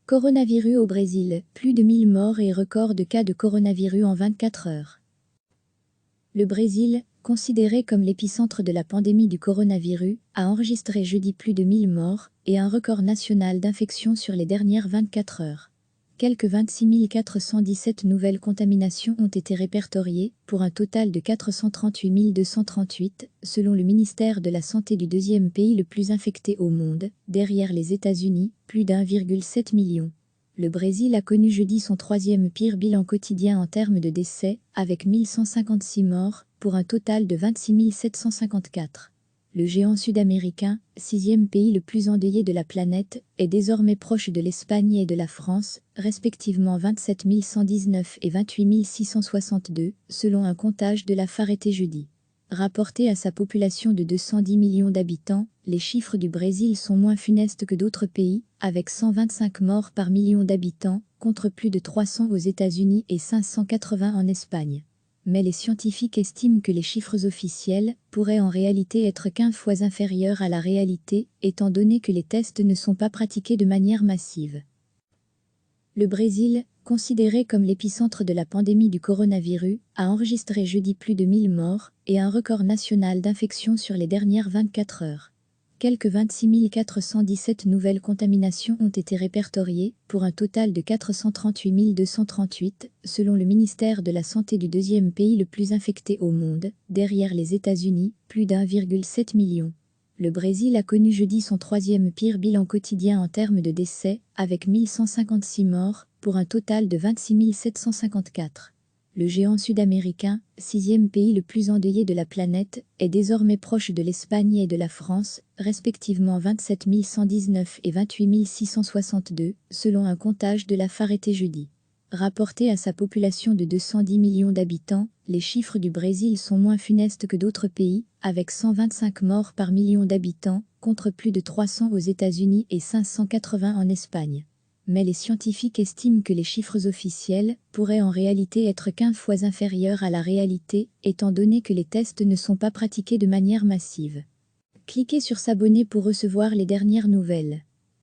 Coronavirus au Brésil, plus de 1000 morts et record de cas de coronavirus en 24 heures. Le Brésil, considéré comme l'épicentre de la pandémie du coronavirus, a enregistré jeudi plus de 1000 morts et un record national d'infections sur les dernières 24 heures. Quelques 26 417 nouvelles contaminations ont été répertoriées, pour un total de 438 238, selon le ministère de la Santé du deuxième pays le plus infecté au monde, derrière les États-Unis, plus d'1,7 million. Le Brésil a connu jeudi son troisième pire bilan quotidien en termes de décès, avec 1156 morts, pour un total de 26 754. Le géant sud-américain, sixième pays le plus endeuillé de la planète, est désormais proche de l'Espagne et de la France, respectivement 27 119 et 28 662, selon un comptage de la Farete jeudi. Rapporté à sa population de 210 millions d'habitants, les chiffres du Brésil sont moins funestes que d'autres pays, avec 125 morts par million d'habitants, contre plus de 300 aux États-Unis et 580 en Espagne. Mais les scientifiques estiment que les chiffres officiels pourraient en réalité être 15 fois inférieurs à la réalité, étant donné que les tests ne sont pas pratiqués de manière massive. Le Brésil, considéré comme l'épicentre de la pandémie du coronavirus, a enregistré jeudi plus de 1000 morts et un record national d'infections sur les dernières 24 heures. Quelques 26 417 nouvelles contaminations ont été répertoriées, pour un total de 438 238, selon le ministère de la Santé du deuxième pays le plus infecté au monde, derrière les États-Unis, plus d'1,7 million. Le Brésil a connu jeudi son troisième pire bilan quotidien en termes de décès, avec 1156 morts, pour un total de 26 754. Le géant sud-américain, sixième pays le plus endeuillé de la planète, est désormais proche de l'Espagne et de la France, respectivement 27 119 et 28 662, selon un comptage de la Farete jeudi. Rapporté à sa population de 210 millions d'habitants, les chiffres du Brésil sont moins funestes que d'autres pays, avec 125 morts par million d'habitants, contre plus de 300 aux États-Unis et 580 en Espagne. Mais les scientifiques estiment que les chiffres officiels pourraient en réalité être 15 fois inférieurs à la réalité, étant donné que les tests ne sont pas pratiqués de manière massive. Cliquez sur s'abonner pour recevoir les dernières nouvelles.